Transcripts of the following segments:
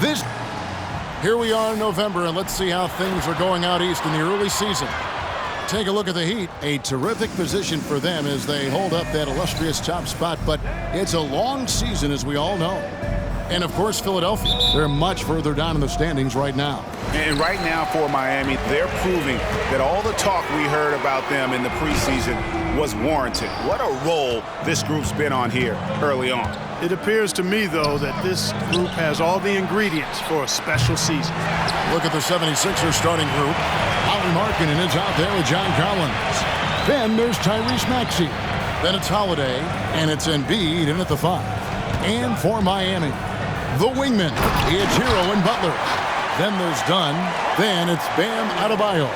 This. Here we are in November, and let's see how things are going out east in the early season. Take a look at the Heat. A terrific position for them as they hold up that illustrious top spot, but it's a long season, as we all know. And, of course, Philadelphia. They're much further down in the standings right now. And right now for Miami, they're proving that all the talk we heard about them in the preseason was warranted. What a role this group's been on here early on. It appears to me, though, that this group has all the ingredients for a special season. Look at the 76ers starting group. Lauri Markkanen is out there with John Collins. Then there's Tyrese Maxey. Then it's Holiday, and it's Embiid in at the 5. And for Miami, the wingman, it's Hero and Butler. Then there's Dunn. Then it's Bam Adebayo.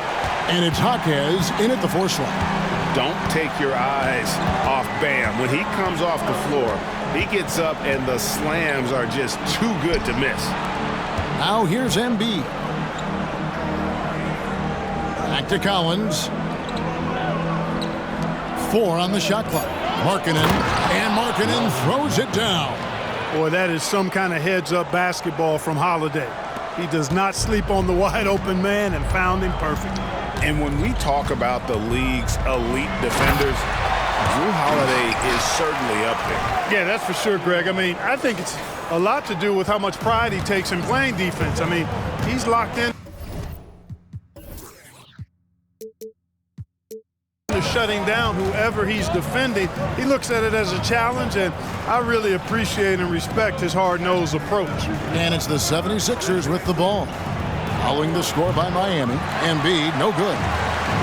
And it's Jaquez in at the 4 slot. Don't take your eyes off Bam. When he comes off the floor, he gets up and the slams are just too good to miss. Now here's Embiid. Back to Collins. 4 on the shot clock. Markkanen, and Markkanen throws it down. Boy, that is some kind of heads-up basketball from Holiday. He does not sleep on the wide-open man and found him perfect. And when we talk about the league's elite defenders, Jrue Holiday is certainly up there. Yeah, that's for sure, Greg. I mean, I think it's a lot to do with how much pride he takes in playing defense. I mean, he's locked in to shutting down whoever he's defending. He looks at it as a challenge, and I really appreciate and respect his hard-nosed approach. And it's the 76ers with the ball. Following the score by Miami. Embiid, no good.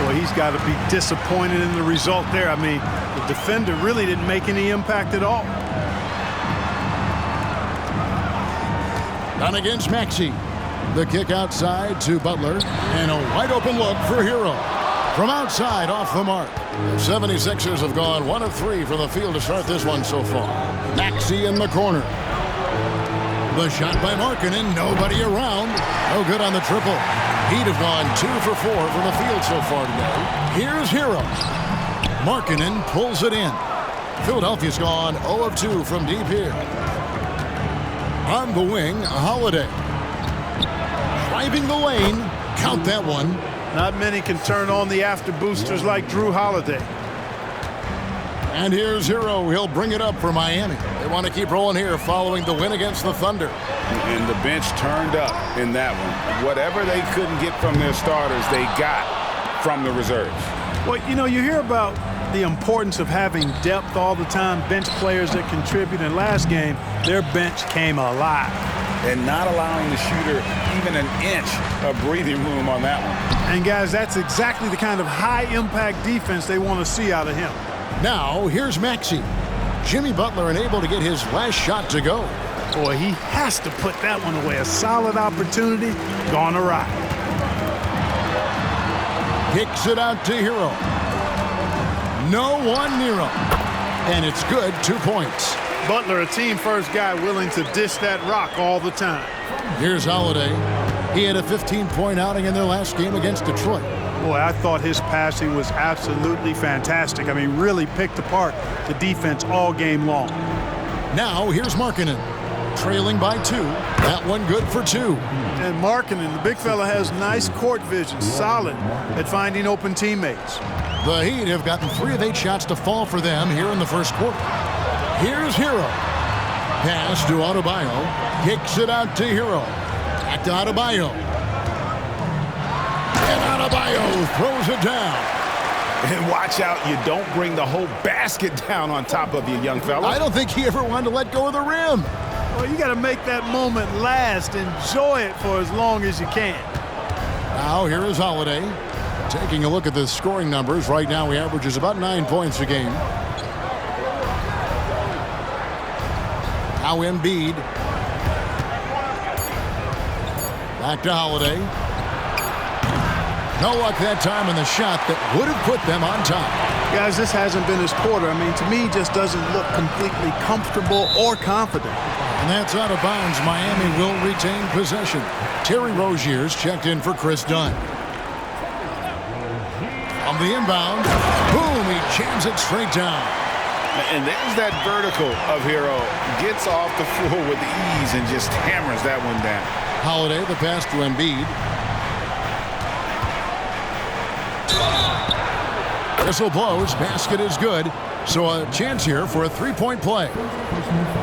Boy, he's got to be disappointed in the result there. I mean, the defender really didn't make any impact at all. Down against Maxey. The kick outside to Butler. And a wide-open look for Hero. From outside, off the mark. The 76ers have gone 1 of 3 from the field to start this one so far. Maxey in the corner. The shot by Markkanen, nobody around. No good on the triple. Heat have gone 2 for 4 from the field so far today. Here's Hero. Markkanen pulls it in. Philadelphia's gone 0 of 2 from deep here. On the wing, Holiday. Driving the lane. Count that one. Not many can turn on the after boosters like Jrue Holiday. And here's Hero. He'll bring it up for Miami. They want to keep rolling here following the win against the Thunder. And the bench turned up in that one. Whatever they couldn't get from their starters, they got from the reserves. Well, you know, you hear about the importance of having depth all the time, bench players that contribute. In last game, their bench came alive. And not allowing the shooter even an inch of breathing room on that one. And, guys, that's exactly the kind of high-impact defense they want to see out of him. Now, here's Maxey. Jimmy Butler unable to get his last shot to go. Boy, he has to put that one away. A solid opportunity gone awry. Kicks it out to Hero. No one near him. And it's good, 2 points. Butler, a team-first guy willing to dish that rock all the time. Here's Holiday. He had a 15-point outing in their last game against Detroit. Boy, I thought his passing was absolutely fantastic. I mean, really picked apart the defense all game long. Now, here's Markkanen. Trailing by 2. That one good for 2. And Markkanen, the big fella, has nice court vision, solid at finding open teammates. The Heat have gotten 3 of 8 shots to fall for them here in the first quarter. Here's Hero. Pass to Adebayo. Kicks it out to Hero. Back to Adebayo. And Adebayo throws it down. And watch out, you don't bring the whole basket down on top of you, young fella. I don't think he ever wanted to let go of the rim. Well, you got to make that moment last. Enjoy it for as long as you can. Now here is Holiday. Taking a look at the scoring numbers. Right now he averages about 9 points a game. Now Embiid. Back to Holiday. No luck that time in the shot that would have put them on top. Guys, this hasn't been his quarter. I mean, to me, he just doesn't look completely comfortable or confident. And that's out of bounds. Miami will retain possession. Terry Rozier's checked in for Chris Dunn. On the inbound, boom, he jams it straight down. And there's that vertical of Hero. Gets off the floor with ease and just hammers that one down. Holiday, the pass to Embiid. Whistle blows. Basket is good. So a chance here for a three-point play.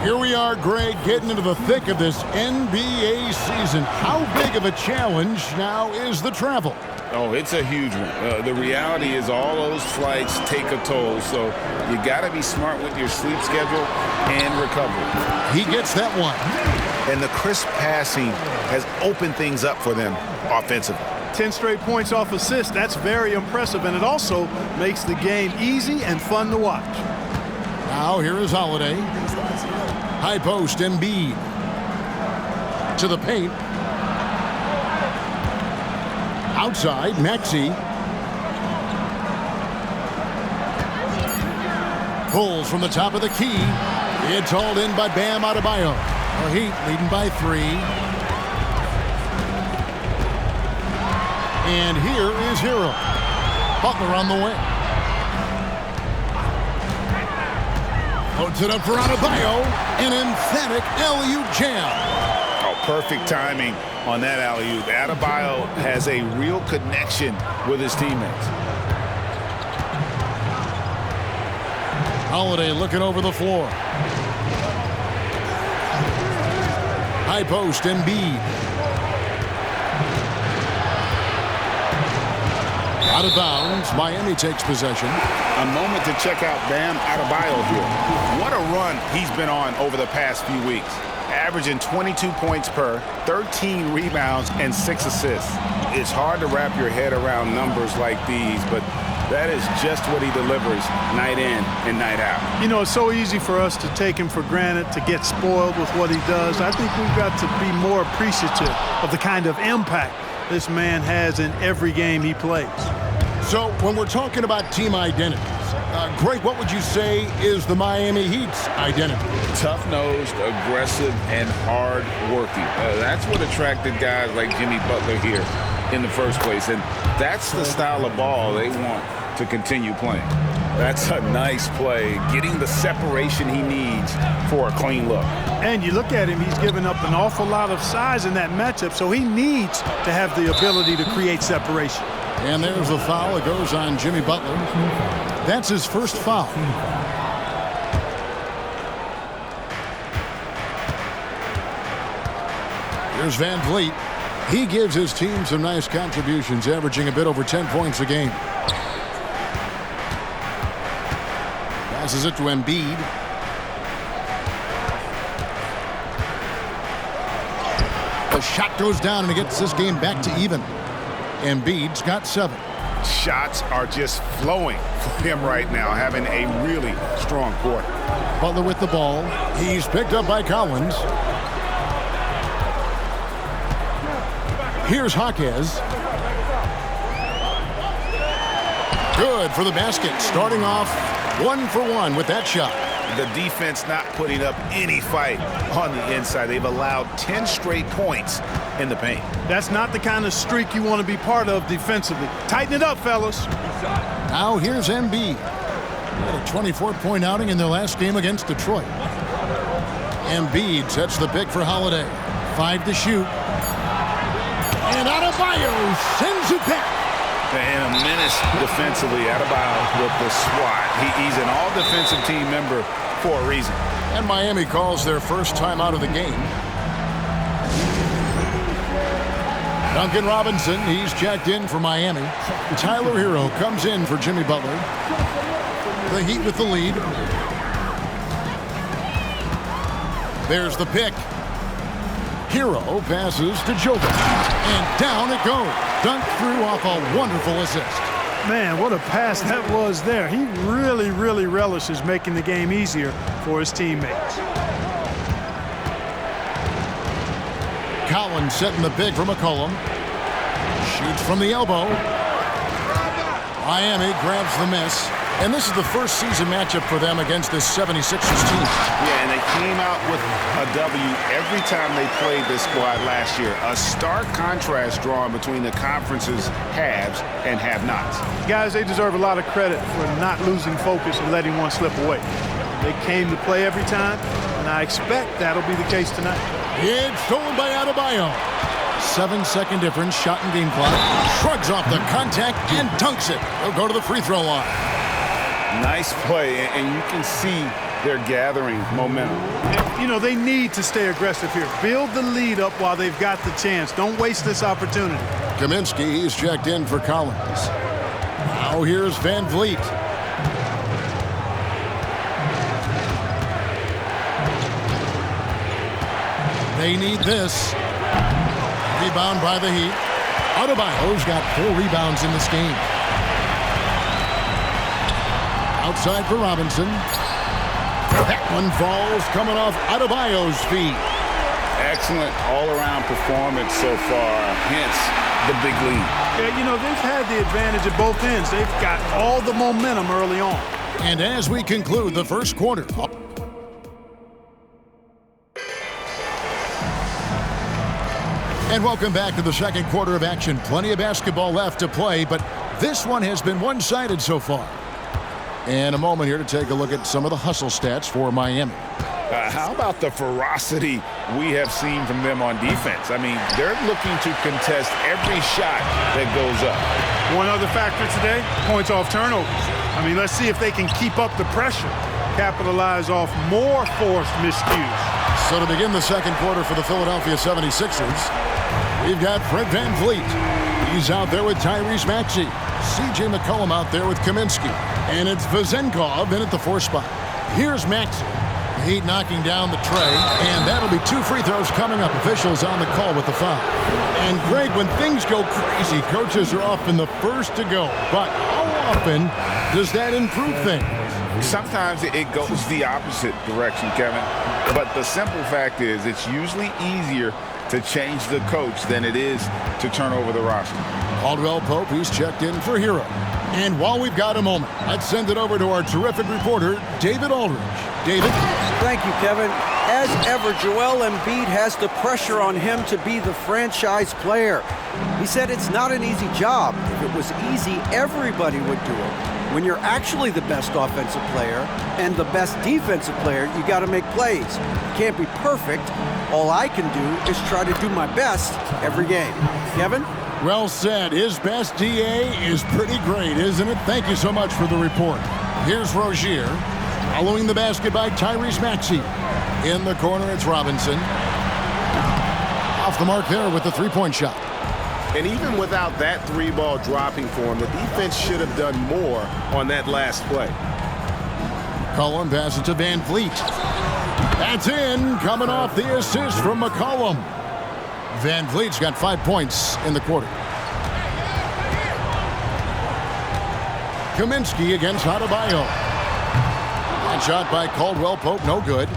Here we are, Greg, getting into the thick of this NBA season. How big of a challenge now is the travel? Oh, it's a huge one. The reality is all those flights take a toll, so you got to be smart with your sleep schedule and recovery. He gets that one. And the crisp passing has opened things up for them offensively. 10 straight points off assists. That's very impressive, and it also makes the game easy and fun to watch. Now here is Holiday. High post, Embiid. To the paint. Outside, Maxey. Pulls from the top of the key. It's hauled in by Bam Adebayo. The Heat leading by 3. And here is Hero. Butler on the wing. Puts it up for Adebayo. An emphatic alley-oop jam. Oh, perfect timing on that alley-oop. Adebayo has a real connection with his teammates. Holiday looking over the floor. High post, Embiid. Out of bounds. Miami takes possession. A moment to check out Bam Adebayo here. What a run he's been on over the past few weeks. Averaging 22 points per, 13 rebounds, and 6 assists. It's hard to wrap your head around numbers like these, but that is just what he delivers night in and night out. You know, it's so easy for us to take him for granted, to get spoiled with what he does. I think we've got to be more appreciative of the kind of impact this man has in every game he plays. So when we're talking about team identities, Greg, what would you say is the Miami Heat's identity? Tough-nosed, aggressive, and hard-working. That's what attracted guys like Jimmy Butler here in the first place, and that's the style of ball they want to continue playing. That's a nice play, getting the separation he needs for a clean look. And you look at him, he's given up an awful lot of size in that matchup, so he needs to have the ability to create separation. And there's the foul. It goes on Jimmy Butler. That's his first foul. Here's Van Vliet. He gives his team some nice contributions, averaging a bit over 10 points a game. Passes it to Embiid. The shot goes down, and it gets this game back to even. Embiid's got 7. Shots are just flowing for him right now, having a really strong quarter. Butler with the ball. He's picked up by Collins. Here's Jaquez. Good for the basket. Starting off 1 for 1 with that shot. The defense not putting up any fight on the inside. They've allowed 10 straight points in the paint. That's not the kind of streak you want to be part of defensively. Tighten it up, fellas. Now here's Embiid. Had a 24-point outing in their last game against Detroit. Embiid sets the pick for Holiday. 5 to shoot. And Adebayo sends it back. And a menace defensively. Adebayo with the swat. He's an all-defensive team member for a reason. And Miami calls their first time out of the game. Duncan Robinson, he's checked in for Miami. Tyler Hero comes in for Jimmy Butler. The Heat with the lead. There's the pick. Hero passes to Jovic. And down it goes. Dunked through off a wonderful assist. Man, what a pass that was there. He really, really relishes making the game easier for his teammates. Collins setting the pick for McCollum. Shoots from the elbow. Miami grabs the miss. And this is the first season matchup for them against this 76ers team. Yeah, and they came out with a W every time they played this squad last year. A stark contrast drawn between the conference's haves and have-nots. Guys, they deserve a lot of credit for not losing focus and letting one slip away. They came to play every time, and I expect that'll be the case tonight. It's stolen by Adebayo. 7-second difference, shot and game clock. Shrugs off the contact and dunks it. He'll go to the free throw line. Nice play, and you can see they're gathering momentum. You know, they need to stay aggressive here. Build the lead up while they've got the chance. Don't waste this opportunity. Kaminsky, he's checked in for Collins. Now here's Van Vliet. They need this. Rebound by the Heat. Adebayo's got 4 rebounds in this game. Outside for Robinson. That one falls coming off Adebayo's feet. Excellent all-around performance so far, hence the big lead. Yeah, you know, they've had the advantage at both ends. They've got all the momentum early on. And as we conclude the first quarter, and welcome back to the second quarter of action. Plenty of basketball left to play, but this one has been one-sided so far. And a moment here to take a look at some of the hustle stats for Miami. How about the ferocity we have seen from them on defense? I mean, they're looking to contest every shot that goes up. One other factor today, points off turnovers. I mean, let's see if they can keep up the pressure, capitalize off more forced miscues. So to begin the second quarter for the Philadelphia 76ers, we've got Fred Van Vliet. He's out there with Tyrese Maxey. C.J. McCollum out there with Kaminsky. And it's Vezenkov in at the 4 spot. Here's Maxey. The Heat knocking down the tray, and that'll be 2 free throws coming up. Officials on the call with the foul. And Greg, when things go crazy, coaches are often the first to go. But how often does that improve things? Sometimes it goes the opposite direction, Kevin. But the simple fact is it's usually easier to change the coach than it is to turn over the roster. Caldwell Pope, he's checked in for Hero. And while we've got a moment, let's send it over to our terrific reporter, David Aldridge. David? Thank you, Kevin. As ever, Joel Embiid has the pressure on him to be the franchise player. He said it's not an easy job. If it was easy, everybody would do it. When you're actually the best offensive player and the best defensive player, you got to make plays. You can't be perfect. All I can do is try to do my best every game. Kevin? Well said. His best DA is pretty great, isn't it? Thank you so much for the report. Here's Rozier. Following the basket by Tyrese Maxey. In the corner, it's Robinson. Off the mark there with the 3-point shot. And even without that 3-ball dropping for him, the defense should have done more on that last play. McCollum passes to Van Vliet. That's in, coming off the assist from McCollum. Van Vliet's got 5 points in the quarter. Kaminsky against Adebayo. That shot by Caldwell Pope, no good.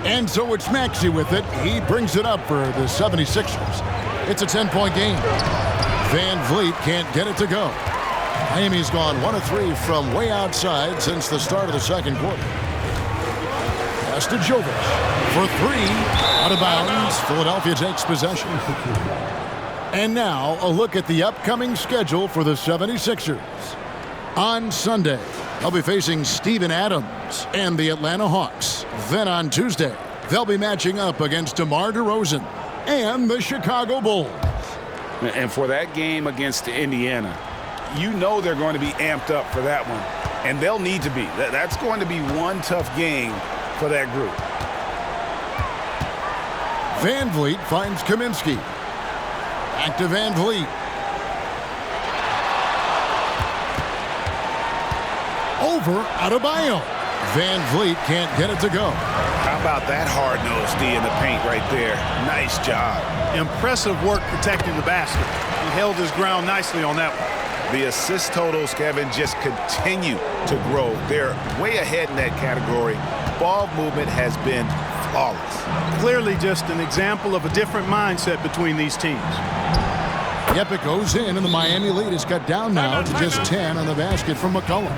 And so it's Maxey with it. He brings it up for the 76ers. It's a 10-point game. Van Vliet can't get it to go. Miami's gone 1 of 3 from way outside since the start of the second quarter. Pass to Jovic for 3. Out of bounds. Philadelphia takes possession. And now a look at the upcoming schedule for the 76ers. On Sunday, they'll be facing Steven Adams and the Atlanta Hawks. Then on Tuesday, they'll be matching up against DeMar DeRozan and the Chicago Bulls. And for that game against Indiana, you know they're going to be amped up for that one. And they'll need to be. That's going to be one tough game for that group. Van Vliet finds Kaminsky. Back to Van Vliet. Over Adebayo. Van Vliet can't get it to go. How about that hard-nosed D in the paint right there? Nice job. Impressive work protecting the basket. He held his ground nicely on that one. The assist totals, Kevin, just continue to grow. They're way ahead in that category. Ball movement has been flawless. Clearly just an example of a different mindset between these teams. Yep, it goes in, and the Miami lead is cut down now to just 10 on the basket from McCollum.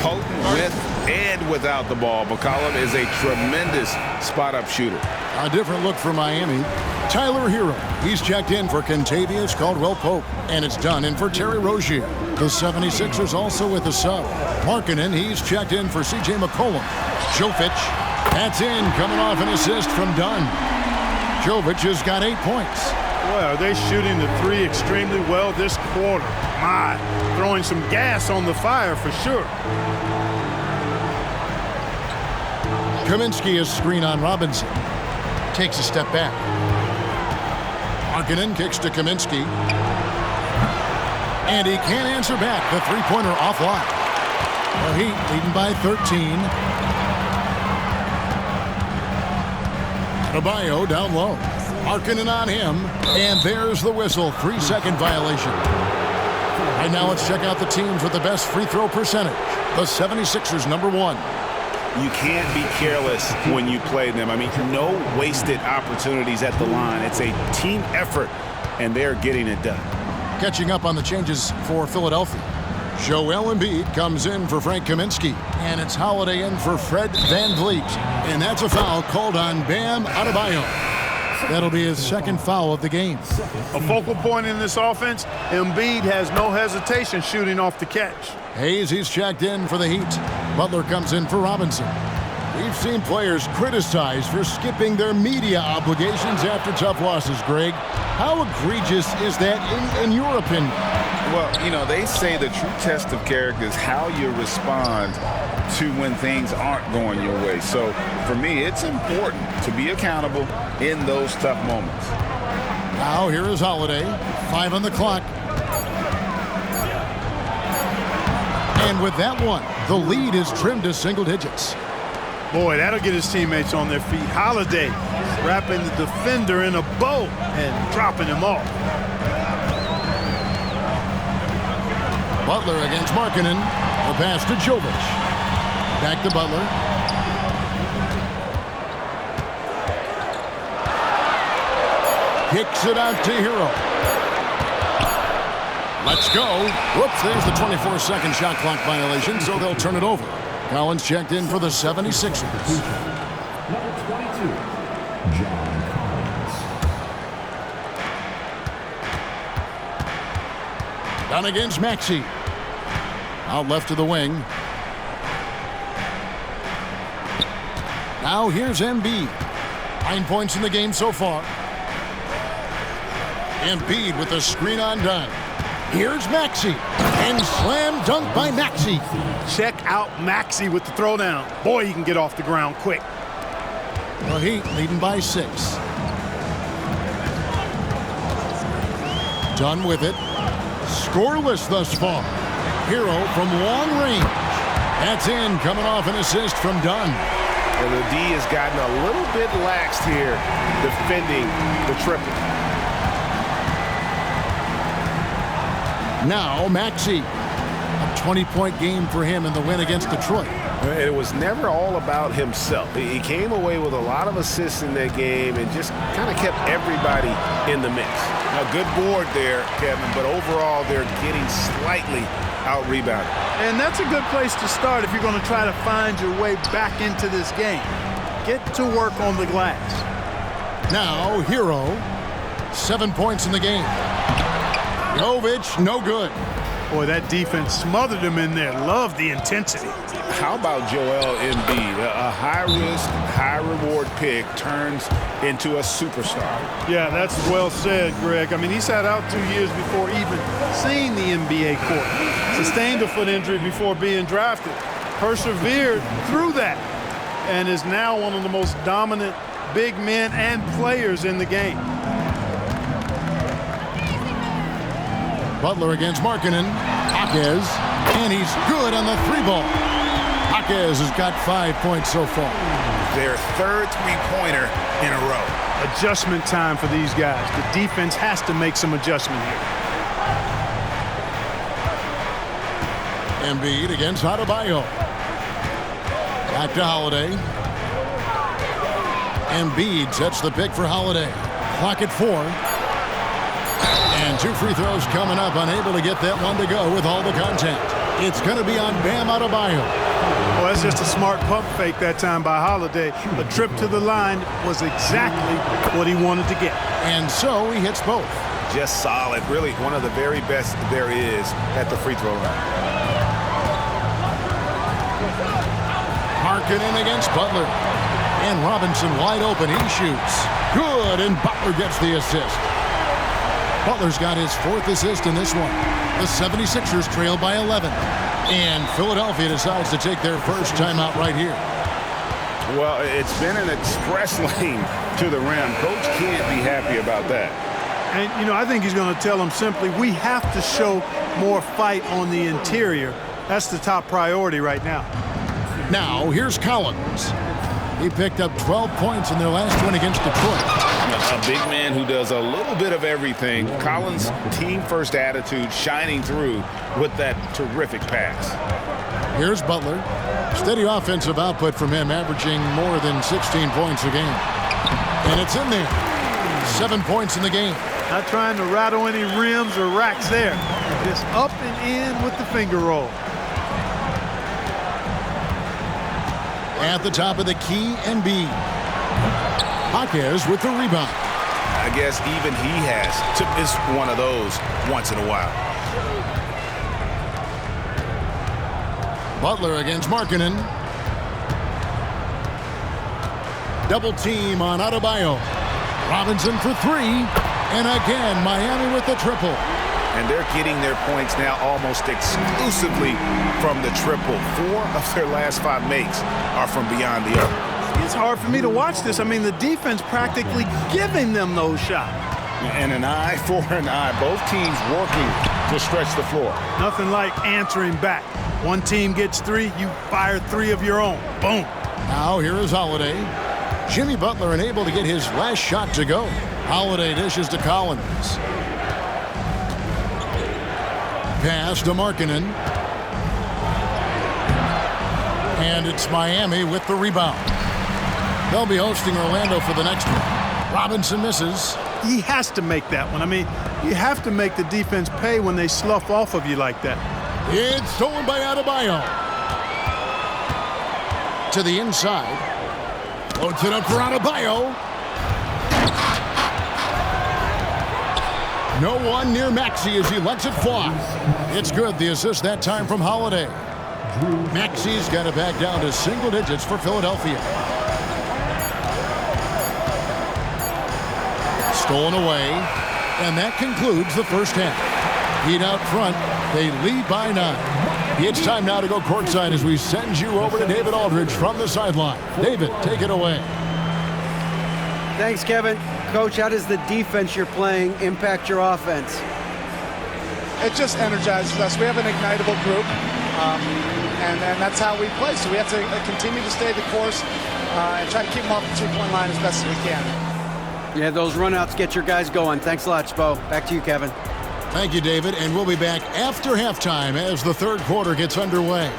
Potent with and without the ball. McCollum is a tremendous spot-up shooter. A different look for Miami. Tyler Hero. He's checked in for Kentavious Caldwell-Pope, and it's done in for Terry Rozier. The 76ers also with a sub. Markkanen, he's checked in for C.J. McCollum. Jovic, that's in, coming off an assist from Dunn. Jovic has got 8 points. Boy, are they shooting the three extremely well this quarter. My, throwing some gas on the fire for sure. Kaminsky is screen on Robinson. Takes a step back. Markkanen kicks to Kaminsky. And he can't answer back. The three-pointer offline. The Heat leading by 13. Adebayo down low. Markkanen on him. And there's the whistle. 3-second violation. Right now, let's check out the teams with the best free throw percentage. The 76ers, number 1. You can't be careless when you play them. I mean, no wasted opportunities at the line. It's a team effort, and they're getting it done. Catching up on the changes for Philadelphia. Joel Embiid comes in for Frank Kaminsky, and it's Holiday in for Fred VanVleet. And that's a foul called on Bam Adebayo. That'll be his second foul of the game. A focal point in this offense, Embiid has no hesitation shooting off the catch. Hayes, he's checked in for the Heat. Butler comes in for Robinson. We've seen players criticized for skipping their media obligations after tough losses, Greg. How egregious is that in your opinion? Well, you know, they say the true test of character is how you respond to when things aren't going your way. So, for me, it's important to be accountable in those tough moments. Now, here is Holiday. 5 on the clock. And with that one, the lead is trimmed to single digits. Boy, that'll get his teammates on their feet. Holiday wrapping the defender in a bow and dropping him off. Butler against Markkanen. The pass to Jovic. Back to Butler. Kicks it out to Hero. Let's go. Whoops, there's the 24-second shot clock violation, so they'll turn it over. Collins checked in for the 76ers. Number 22, John Collins. Down against Maxey. Out left to the wing. Now here's Embiid. 9 points in the game so far. Embiid with a screen on Dunn. Here's Maxey. And slam dunk by Maxey. Check out Maxey with the throwdown. Boy, he can get off the ground quick. The Heat leading by 6. Dunn with it. Scoreless thus far. Hero from long range. That's in, coming off an assist from Dunn. And the D has gotten a little bit laxed here defending the triple. Now Maxey. A 20-point game for him in the win against Detroit. And it was never all about himself. He came away with a lot of assists in that game and just kind of kept everybody in the mix. A good board there, Kevin, but overall they're getting slightly out-rebounded. And that's a good place to start if you're going to try to find your way back into this game. Get to work on the glass. Now Hero. 7 points in the game. Jovic, no good. Boy, that defense smothered him in there. Love the intensity. How about Joel Embiid? A high-risk, high-reward pick turns into a superstar. Yeah, that's well said, Greg. I mean, he sat out 2 years before even seeing the NBA court. Sustained a foot injury before being drafted. Persevered through that and is now one of the most dominant big men and players in the game. Butler against Markkanen. Jaquez, and he's good on the 3-ball. Jaquez has got 5 points so far. Their third three-pointer in a row. Adjustment time for these guys. The defense has to make some adjustment here. Embiid against Adebayo. Back to Holiday. Embiid sets the pick for Holiday. Clock at 4. And 2 free throws coming up, unable to get that one to go with all the contact. It's going to be on Bam Adebayo. Well, that's just a smart pump fake that time by Holiday. The trip to the line was exactly what he wanted to get. And so he hits both. Just solid. Really one of the very best there is at the free throw line. Markkanen against Butler. And Robinson wide open. He shoots. Good, and Butler gets the assist. Butler's got his 4th assist in this one. The 76ers trail by 11. And Philadelphia decides to take their first timeout right here. Well, it's been an express lane to the rim. Coach can't be happy about that. And, you know, I think he's going to tell them simply, we have to show more fight on the interior. That's the top priority right now. Now, here's Collins. He picked up 12 points in their last one against Detroit. A big man who does a little bit of everything. Collins' team-first attitude shining through with that terrific pass. Here's Butler. Steady offensive output from him, averaging more than 16 points a game. And it's in there. 7 points in the game. Not trying to rattle any rims or racks there. Just up and in with the finger roll. At the top of the key, Embiid. Jaquez with the rebound. I guess even he has to miss one of those once in a while. Butler against Markkanen. Double team on Adebayo. Robinson for 3. And again, Miami with the triple. And they're getting their points now almost exclusively from the triple. 4 of their last 5 makes are from beyond the arc. It's hard for me to watch this. I mean, the defense practically giving them those shots. And an eye for an eye. Both teams working to stretch the floor. Nothing like answering back. One team gets 3, you fire 3 of your own. Boom. Now here is Holiday. Jimmy Butler unable to get his last shot to go. Holiday dishes to Collins. Pass to Markkanen. And it's Miami with the rebound. They'll be hosting Orlando for the next one. Robinson misses. He has to make that one. I mean, you have to make the defense pay when they slough off of you like that. It's stolen by Adebayo. To the inside. Floats it up for Adebayo. No one near Maxey as he lets it fly. It's good. The assist that time from Holiday. Maxey's got it back down to single digits for Philadelphia. Stolen away. And that concludes the first half. Heat out front. They lead by 9. It's time now to go courtside as we send you over to David Aldridge from the sideline. David, take it away. Thanks, Kevin. Coach, how does the defense you're playing impact your offense? It just energizes us. We have an ignitable group, and that's how we play. So we have to continue to stay the course and try to keep them off the 2-point line as best as we can. Yeah, those runouts get your guys going. Thanks a lot, Spo. Back to you, Kevin. Thank you, David, and we'll be back after halftime as the third quarter gets underway.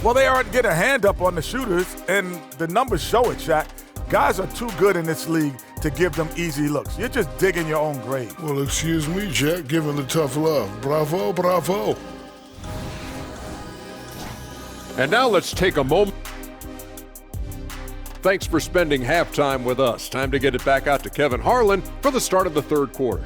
Well, they aren't getting a hand up on the shooters, and the numbers show it, Shaq. Guys are too good in this league to give them easy looks. You're just digging your own grave. Well, excuse me, Jack, giving the tough love. Bravo, bravo. And now let's take a moment. Thanks for spending halftime with us. Time to get it back out to Kevin Harlan for the start of the third quarter.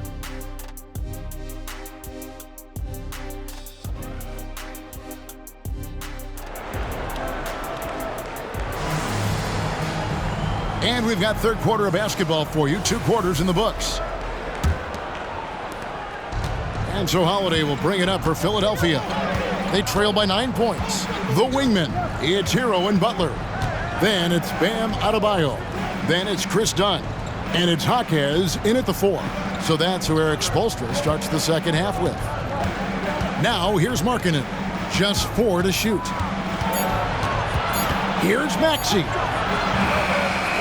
And we've got third quarter of basketball for you. 2 quarters in the books. And so Holiday will bring it up for Philadelphia. They trail by 9 points. The wingman, it's Hero and Butler. Then it's Bam Adebayo. Then it's Chris Dunn. And it's Jaquez in at the 4. So that's who Eric Spoelstra starts the second half with. Now here's Markkanen. Just 4 to shoot. Here's Maxey.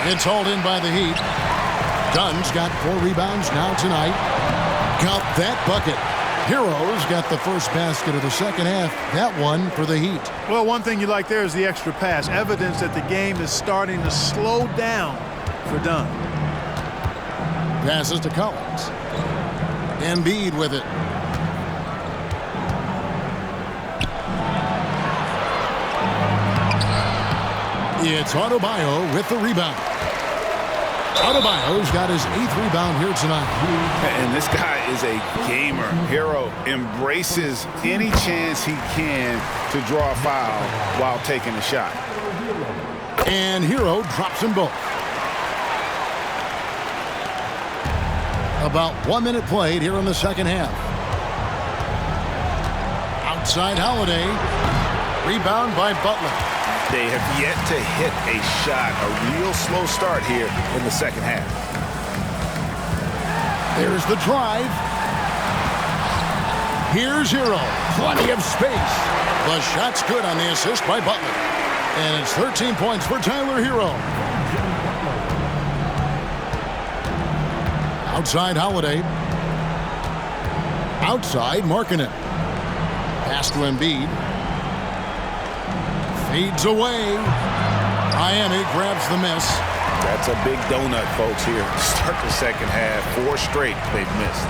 It's hauled in by the Heat. Dunn's got 4 rebounds now tonight. Count that bucket. Heroes got the first basket of the second half. That one for the Heat. Well, one thing you like there is the extra pass. Evidence that the game is starting to slow down for Dunn. Passes to Collins. Embiid with it. It's Adebayo with the rebound. Adebayo's got his 8th rebound here tonight. And this guy is a gamer. Hero embraces any chance he can to draw a foul while taking a shot. And Hero drops them both. About 1 minute played here in the second half. Outside Holiday. Rebound by Butler. They have yet to hit a shot. A real slow start here in the second half. There's the drive. Here's Hero. Plenty of space. The shot's good on the assist by Butler. And it's 13 points for Tyler Hero. Outside Holiday. Outside Markkanen. Pass to Embiid. Fades away. Miami grabs the miss. That's a big donut, folks, here. Start the second half. 4 straight they've missed.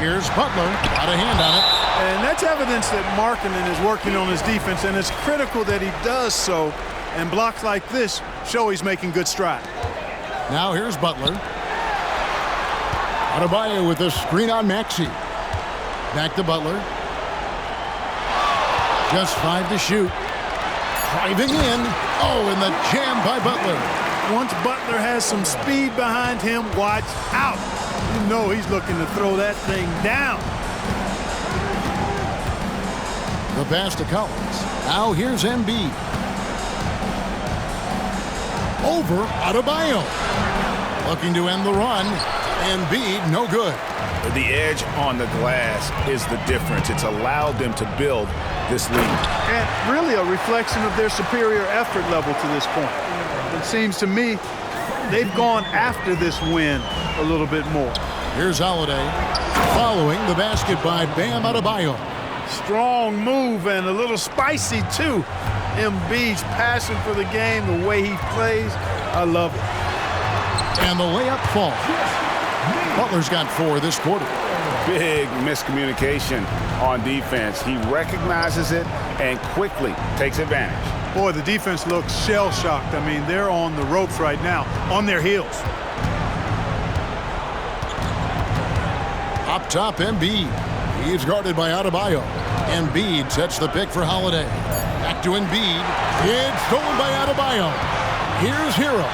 Here's Butler. Got a hand on it. And that's evidence that Markkanen is working on his defense, and it's critical that he does so. And blocks like this show he's making good stride. Now here's Butler. Adebayo with a screen on Maxey. Back to Butler. Just 5 to shoot. Driving in. Oh, and the jam by Butler. Once Butler has some speed behind him, watch out. You know he's looking to throw that thing down. The pass to Collins. Now here's Embiid. Over Adebayo. Looking to end the run. Embiid, no good. The edge on the glass is the difference. It's allowed them to build this lead. And really a reflection of their superior effort level to this point. It seems to me they've gone after this win a little bit more. Here's Holiday. Following the basket by Bam Adebayo. Strong move and a little spicy too. Embiid's passion for the game, the way he plays, I love it. And the layup falls. Butler's got 4 this quarter. Big miscommunication on defense. He recognizes it and quickly takes advantage. Boy, the defense looks shell-shocked. I mean, they're on the ropes right now, on their heels. Up top, Embiid. He's guarded by Adebayo. Embiid sets the pick for Holiday. Back to Embiid. It's stolen by Adebayo. Here's Hero.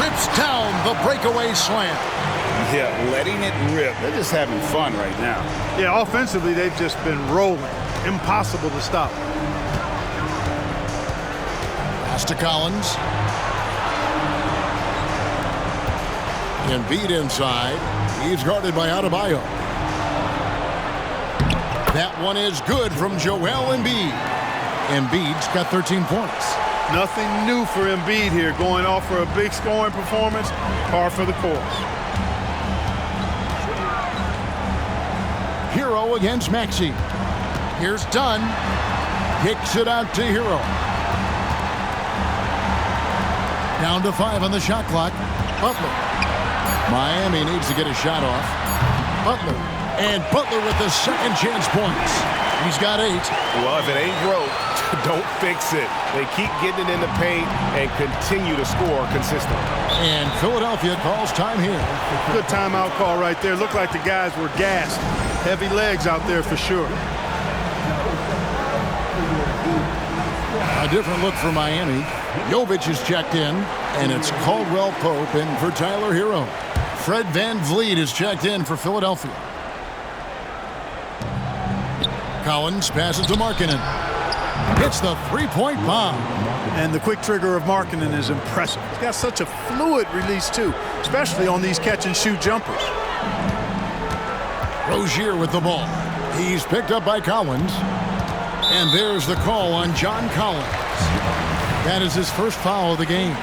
Rips down the breakaway slam. Yeah, letting it rip. They're just having fun right now. Yeah, offensively, they've just been rolling. Impossible to stop. Pass to Collins. Embiid inside. He's guarded by Adebayo. That one is good from Joel Embiid. Embiid's got 13 points. Nothing new for Embiid here, going off for a big scoring performance, par for the course. Hero against Maxey. Here's Dunn. Kicks it out to Hero. Down to 5 on the shot clock. Butler. Miami needs to get a shot off. Butler. And Butler with the second chance points. He's got 8. Well, if it ain't broke, don't fix it. They keep getting it in the paint and continue to score consistently. And Philadelphia calls time here. Good timeout call right there. Looked like the guys were gassed. Heavy legs out there for sure. A different look for Miami. Jovic is checked in, and it's Caldwell Pope in for Tyler Hero. Fred VanVleet is checked in for Philadelphia. Collins passes to Markkanen. Hits the three-point bomb. And the quick trigger of Markkanen is impressive. He's got such a fluid release, too, especially on these catch-and-shoot jumpers. Rozier with the ball. He's picked up by Collins. And there's the call on John Collins. That is his first foul of the game.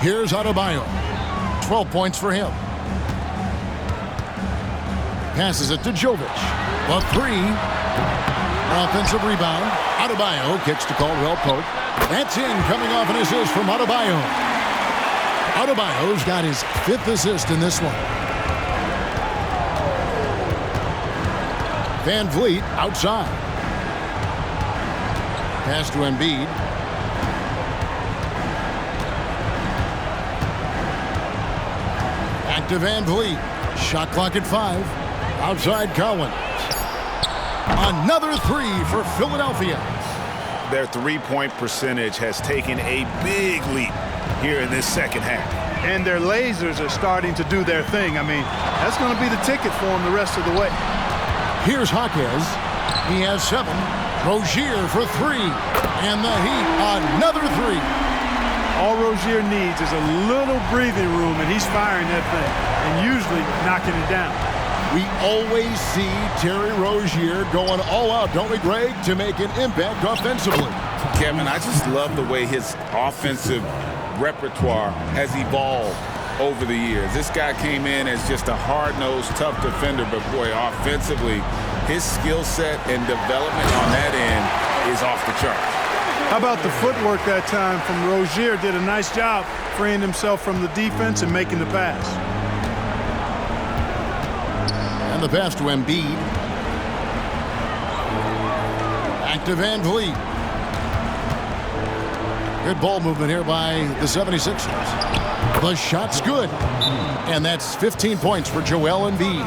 Here's Adebayo. 12 points for him. Passes it to Jovic. The three. Offensive rebound. Adebayo kicks to Caldwell Pope. That's in, coming off an assist from Adebayo. Adebayo's got his 5th assist in this one. Van Vliet outside. Pass to Embiid. Back to Van Vliet. Shot clock at 5. Outside Collins. Another three for Philadelphia. Their three-point percentage has taken a big leap here in this second half. And their lasers are starting to do their thing. I mean, that's going to be the ticket for them the rest of the way. Here's Jaquez. He has 7. Rozier for 3. And the Heat, another 3. All Rozier needs is a little breathing room, and he's firing that thing and usually knocking it down. We always see Terry Rozier going all out, don't we, Greg, to make an impact offensively. Kevin, I just love the way his offensive repertoire has evolved over the years. This guy came in as just a hard-nosed, tough defender, but boy, offensively, his skill set and development on that end is off the charts. How about the footwork that time from Rozier? Did a nice job freeing himself from the defense and making the pass. And the pass to Embiid. Back to Van Vliet. Good ball movement here by the 76ers. The shot's good. And that's 15 points for Joel Embiid.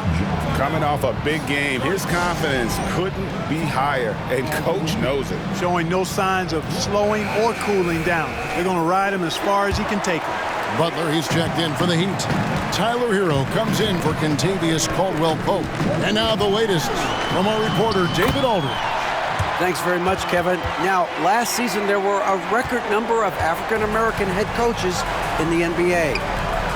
Coming off a big game, his confidence couldn't be higher, and coach knows it. Showing no signs of slowing or cooling down. They're going to ride him as far as he can take him. Butler, he's checked in for the Heat. Tyler Hero comes in for Kentavious Caldwell-Pope. And now the latest from our reporter, David Aldridge. Thanks very much, Kevin. Now, last season there were a record number of African-American head coaches in the NBA.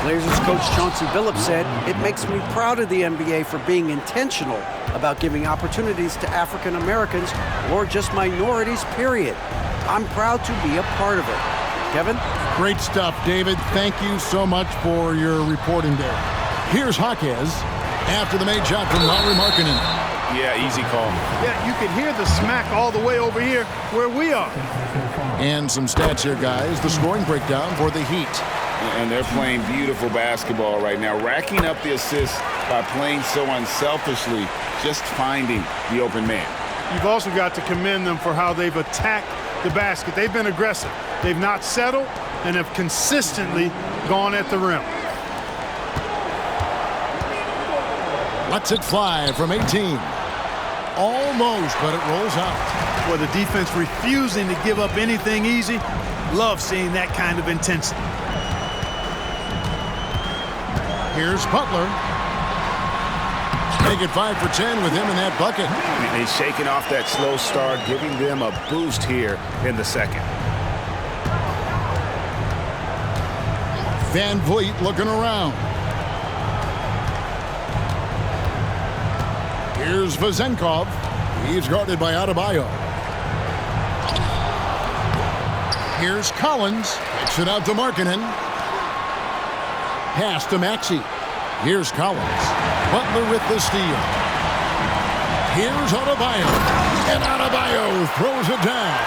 Blazers coach Chauncey Billups said, "It makes me proud of the NBA for being intentional about giving opportunities to African-Americans or just minorities, period. I'm proud to be a part of it." Kevin? Great stuff, David. Thank you so much for your reporting there. Here's Jaquez after the made shot from Lauri Markkanen. Yeah, easy call. Yeah, you can hear the smack all the way over here where we are. And some stats here, guys. The scoring breakdown for the Heat. And they're playing beautiful basketball right now, racking up the assists by playing so unselfishly, just finding the open man. You've also got to commend them for how they've attacked the basket. They've been aggressive. They've not settled and have consistently gone at the rim. Lets it fly from 18. Almost, but it rolls out. Well, the defense refusing to give up anything easy. Love seeing that kind of intensity. Here's Butler. Make it 5 for 10 with him in that bucket. And he's shaking off that slow start, giving them a boost here in the second. Van Vliet looking around. Here's Vezenkov. He's guarded by Adebayo. Here's Collins. Kicks it out to Markkanen. Pass to Maxey. Here's Collins. Butler with the steal. Here's Adebayo. And Adebayo throws it down.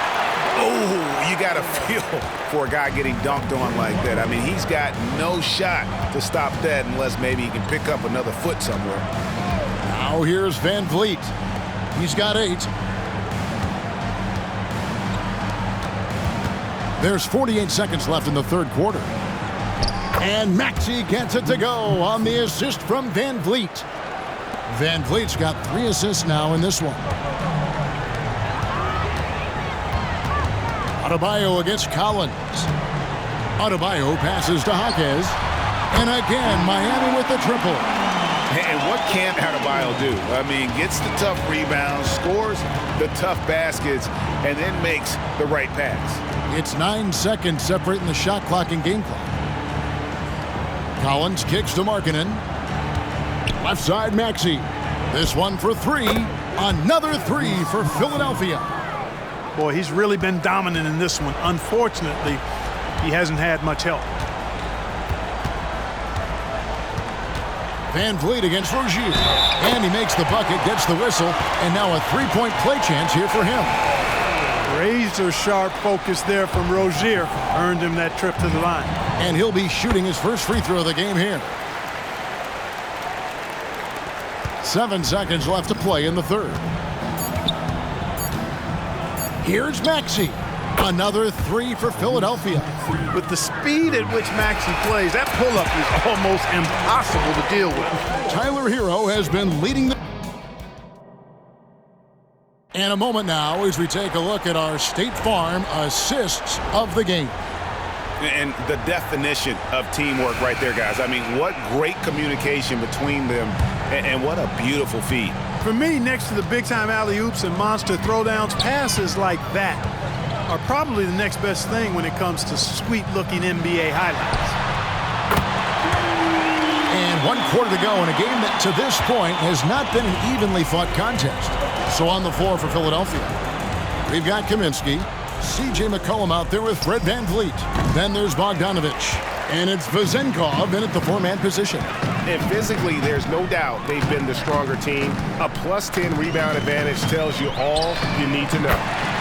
Oh, you got to feel for a guy getting dunked on like that. I mean, he's got no shot to stop that unless maybe he can pick up another foot somewhere. Now here's Van Vliet. He's got 8. There's 48 seconds left in the third quarter. And Maxey gets it to go on the assist from Van Vliet. Van Vliet's got 3 assists now in this one. Adebayo against Collins. Adebayo passes to Jaquez. And again, Miami with the triple. And what can't Adebayo do? I mean, gets the tough rebounds, scores the tough baskets, and then makes the right pass. It's 9 seconds separating the shot clock and game clock. Collins kicks to Markkanen. Left side, Maxey. This one for 3. Another 3 for Philadelphia. Boy, he's really been dominant in this one. Unfortunately, he hasn't had much help. Van Vliet against Rozier. And he makes the bucket, gets the whistle, and now a three-point play chance here for him. Razor-sharp focus there from Rozier earned him that trip to the line. And he'll be shooting his first free throw of the game here. 7 seconds left to play in the third. Here's Maxey. Another three for Philadelphia. With the speed at which Maxey plays, that pull-up is almost impossible to deal with. Tyler Hero has been leading the... And a moment now as we take a look at our State Farm assists of the game. And the definition of teamwork right there, guys. I mean, what great communication between them, and what a beautiful feed. For me, next to the big-time alley-oops and monster throwdowns, passes like that are probably the next best thing when it comes to sweet-looking NBA highlights. And 1 quarter to go in a game that, to this point, has not been an evenly fought contest. So on the floor for Philadelphia, we've got Kaminsky, C.J. McCollum out there with Fred Van Vliet. Then there's Bogdanovich. And it's Vezenkov in at the 4-man position. And physically, there's no doubt they've been the stronger team. A plus 10 rebound advantage tells you all you need to know.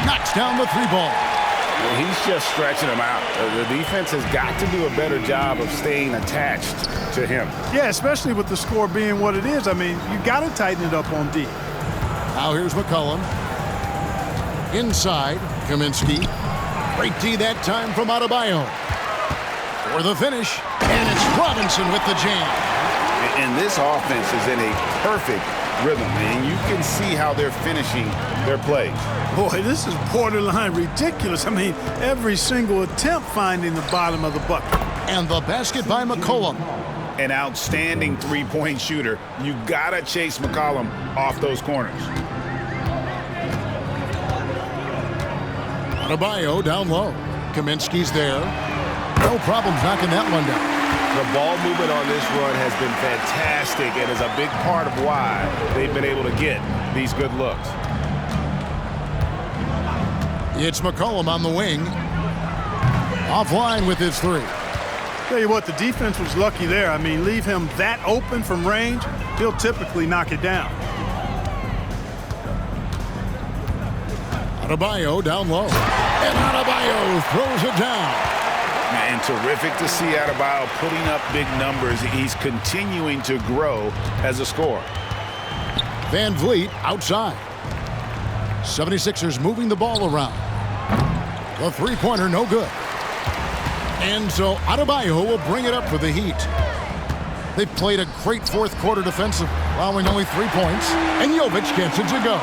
Knocks down the three ball. Well, he's just stretching them out. The defense has got to do a better job of staying attached to him. Yeah, especially with the score being what it is. I mean, you got to tighten it up on D. Now here's McCollum. Inside, Kaminsky. Great D that time from Adebayo. For the finish, and it's Robinson with the jam. And this offense is in a perfect rhythm, and you can see how they're finishing their plays. Boy, this is borderline ridiculous. I mean, every single attempt finding the bottom of the bucket. And the basket by McCollum. An outstanding three-point shooter. You gotta chase McCollum off those corners. Adebayo down low. Kaminsky's there. No problems knocking that one down. The ball movement on this run has been fantastic and is a big part of why they've been able to get these good looks. It's McCollum on the wing. Offline with his three. Tell you what, the defense was lucky there. I mean, leave him that open from range, he'll typically knock it down. Adebayo down low. And Adebayo throws it down. And terrific to see Adebayo putting up big numbers. He's continuing to grow as a scorer. Van Vliet outside. 76ers moving the ball around. The three-pointer no good. And so Adebayo will bring it up for the Heat. They played a great fourth quarter defensive, allowing only 3 points. And Jovic gets it to go.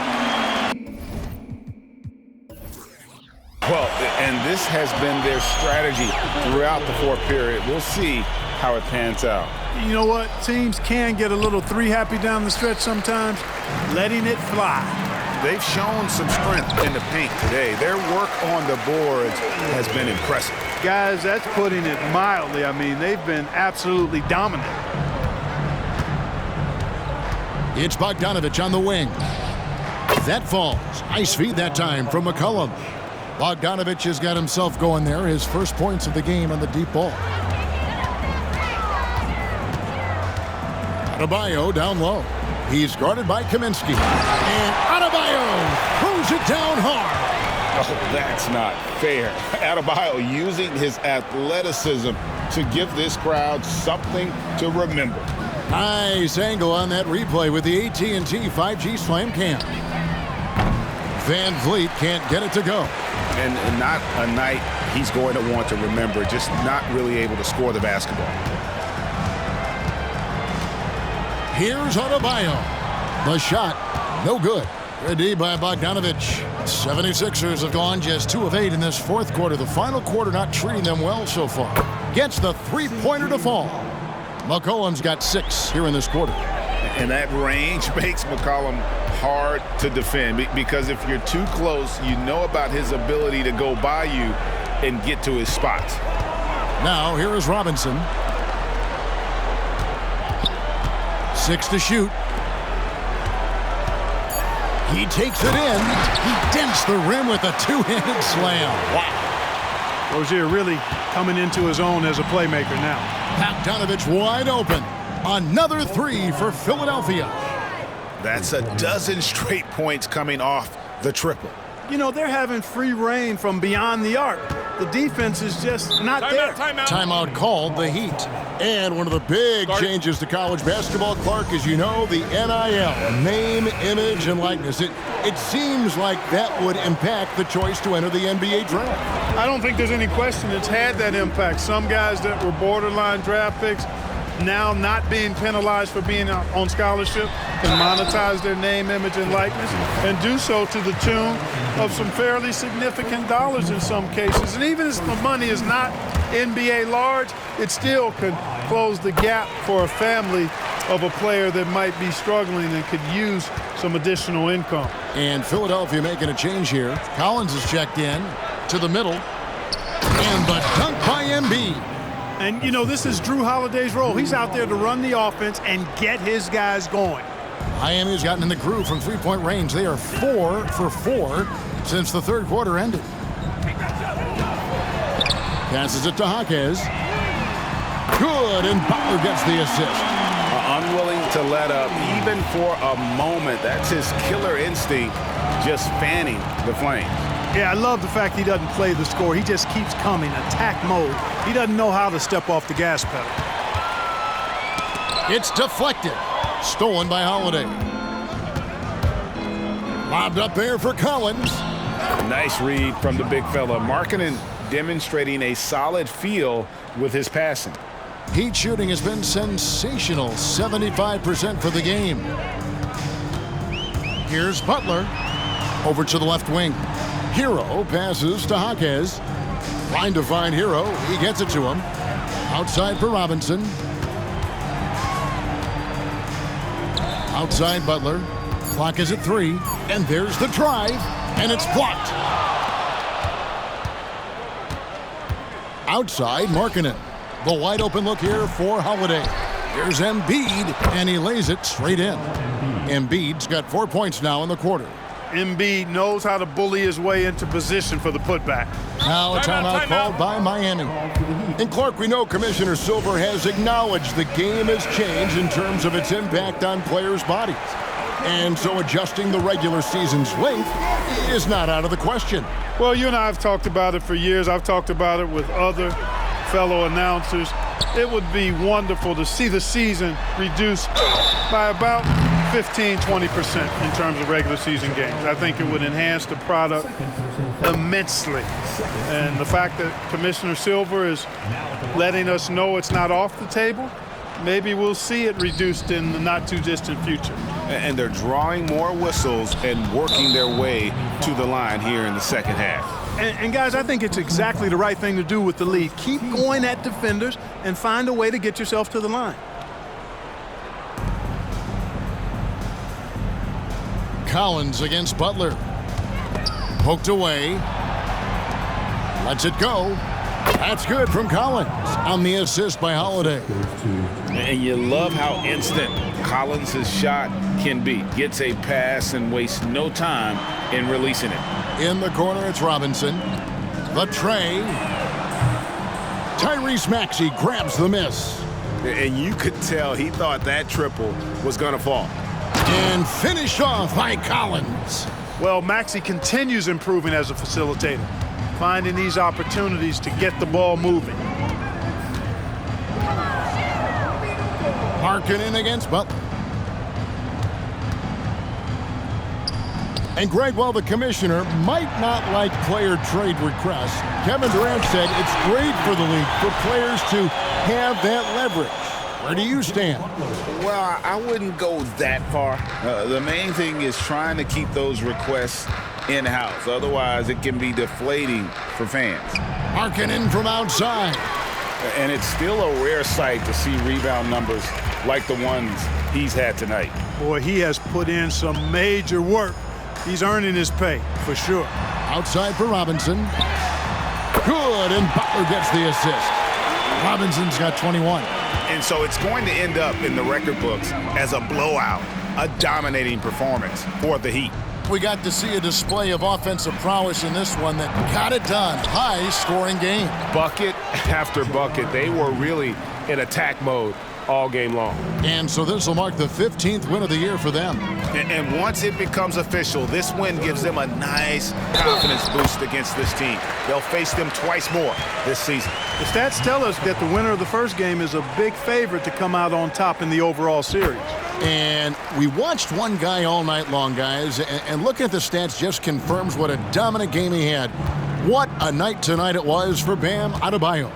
Well, and this has been their strategy throughout the fourth period. We'll see how it pans out. You know what? Teams can get a little three-happy down the stretch sometimes, letting it fly. They've shown some strength in the paint today. Their work on the boards has been impressive. Guys, that's putting it mildly. I mean, they've been absolutely dominant. It's Bogdanovich on the wing. That falls. Nice feed that time from McCollum. Bogdanovich has got himself going there. His first points of the game on the deep ball. Adebayo down low. He's guarded by Kaminsky. And Adebayo throws it down hard. Oh, that's not fair. Adebayo using his athleticism to give this crowd something to remember. Nice angle on that replay with the AT&T 5G Slam Cam. Van Vliet can't get it to go. And not a night he's going to want to remember, just not really able to score the basketball. Here's Adebayo. The shot, no good. Ready by Bogdanovich. 76ers have gone just 2 of 8 in this fourth quarter. The final quarter not treating them well so far. Gets the three-pointer to fall. McCollum's got 6 here in this quarter. And that range makes McCollum hard to defend because if you're too close, you know about his ability to go by you and get to his spots. Now here is Robinson. 6 to shoot. He takes it in. He dents the rim with a two-handed slam. Wow. Rozier really coming into his own as a playmaker now. Bogdanovich wide open. Another three for Philadelphia. That's a dozen straight points coming off the triple. You know, they're having free reign from beyond the arc. The defense is just not there. Timeout called, the Heat. And one of the big changes to college basketball, Clark, as you know, the NIL, name, image, and likeness. It seems like that would impact the choice to enter the NBA draft. I don't think there's any question it's had that impact. Some guys that were borderline draft picks now not being penalized for being on scholarship can monetize their name, image, and likeness and do so to the tune of some fairly significant dollars in some cases. And even if the money is not NBA large, it still could close the gap for a family of a player that might be struggling and could use some additional income. And Philadelphia making a change here. Collins is checked in to the middle. And the dunk by Embiid. And, you know, this is Drew Holiday's role. He's out there to run the offense and get his guys going. Miami's gotten in the groove from three-point range. They are 4 for 4 since the third quarter ended. Passes it to Jaquez. Good, and Butler gets the assist. Unwilling to let up even for a moment. That's his killer instinct, just fanning the flames. Yeah, I love the fact he doesn't play the score. He just keeps coming, attack mode. He doesn't know how to step off the gas pedal. It's deflected. Stolen by Holiday. Lobbed up there for Collins. Nice read from the big fella. Markkanen demonstrating a solid feel with his passing. Heat shooting has been sensational. 75% for the game. Here's Butler. Over to the left wing. Hero passes to Jaquez. Trying to find Hero. He gets it to him. Outside for Robinson. Outside Butler. Clock is at 3. And there's the drive. And it's blocked. Outside Markkanen. The wide open look here for Holiday. Here's Embiid. And he lays it straight in. Embiid's got 4 points now in the quarter. Embiid knows how to bully his way into position for the putback. Now a timeout called by Miami. And Clark, we know Commissioner Silver has acknowledged the game has changed in terms of its impact on players' bodies. And so adjusting the regular season's length is not out of the question. Well, you and I have talked about it for years. I've talked about it with other fellow announcers. It would be wonderful to see the season reduced by about 15-20% in terms of regular season games. I think it would enhance the product immensely. And the fact that Commissioner Silver is letting us know it's not off the table, maybe we'll see it reduced in the not-too-distant future. And they're drawing more whistles and working their way to the line here in the second half. And guys, I think it's exactly the right thing to do with the lead. Keep going at defenders and find a way to get yourself to the line. Collins against Butler. Poked away. Lets it go. That's good from Collins on the assist by Holiday. And you love how instant Collins' shot can be. Gets a pass and wastes no time in releasing it. In the corner, it's Robinson. The tray. Tyrese Maxey grabs the miss. And you could tell he thought that triple was going to fall. And finished off by Collins. Well, Maxey continues improving as a facilitator, finding these opportunities to get the ball moving. Markkanen against Butler. And Greg, while the commissioner might not like player trade requests, Kevin Durant said it's great for the league for players to have that leverage. Where do you stand? Well, I wouldn't go that far. The main thing is trying to keep those requests in-house. Otherwise, it can be deflating for fans. Markkanen from outside. And it's still a rare sight to see rebound numbers like the ones he's had tonight. Boy, he has put in some major work. He's earning his pay, for sure. Outside for Robinson. Good, and Butler gets the assist. Robinson's got 21. And so it's going to end up in the record books as a blowout, a dominating performance for the Heat. We got to see a display of offensive prowess in this one that got it done. High-scoring game. Bucket after bucket. They were really in attack mode all game long. And so this will mark the 15th win of the year for them. And once it becomes official, this win gives them a nice confidence boost against this team. They'll face them twice more this season. The stats tell us that the winner of the first game is a big favorite to come out on top in the overall series. And we watched one guy all night long, guys, and looking at the stats just confirms what a dominant game he had. What a night tonight it was for Bam Adebayo.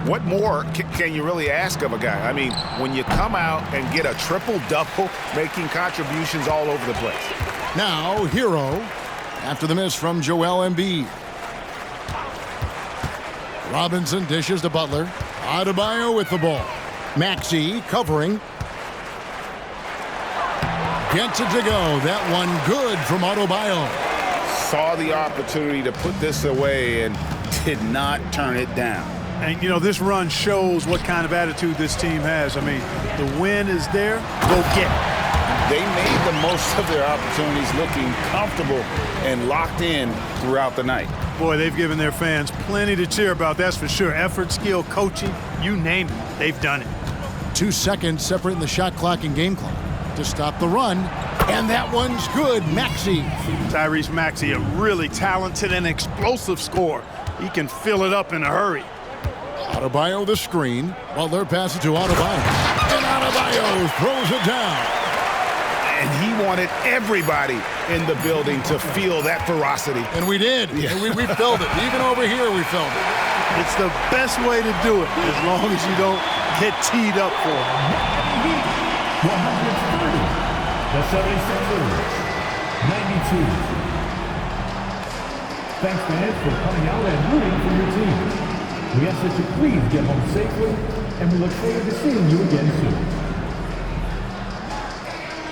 What more can you really ask of a guy? I mean, when you come out and get a triple-double, making contributions all over the place. Now, Hero, after the miss from Joel Embiid. Robinson dishes to Butler. Adebayo with the ball. Maxey covering. Gets it to go. That one good from Adebayo. Saw the opportunity to put this away and did not turn it down. And, you know, this run shows what kind of attitude this team has. I mean, the win is there. Go get it. They made the most of their opportunities, looking comfortable and locked in throughout the night. Boy, they've given their fans plenty to cheer about, that's for sure. Effort, skill, coaching, you name it, they've done it. 2 seconds separating the shot clock and game clock to stop the run. And that one's good. Maxey. Tyrese Maxey, a really talented and explosive scorer. He can fill it up in a hurry. Adebayo the screen. Butler passes to Adebayo. And Adebayo throws it down. And he wanted everybody in the building to feel that ferocity. And we did. Yeah. And we felt it. Even over here, we felt it. It's the best way to do it, as long as you don't get teed up for it. 130. The 76ers. 92. Thanks, fans, for coming out and rooting for your team. We ask that you please get home safely, and we look forward to seeing you again soon.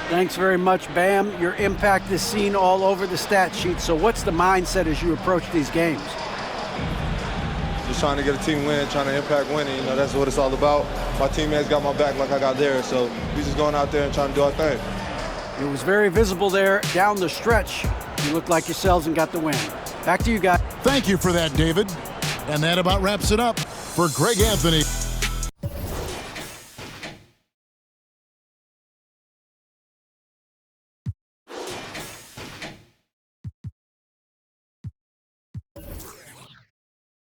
Thanks very much, Bam. Your impact is seen all over the stat sheet. So what's the mindset as you approach these games? Just trying to get a team win, trying to impact winning. You know, that's what it's all about. My teammates got my back like I got theirs, so we just going out there and trying to do our thing. It was very visible there down the stretch. You looked like yourselves and got the win. Back to you guys. Thank you for that, David. And that about wraps it up. For Greg Anthony.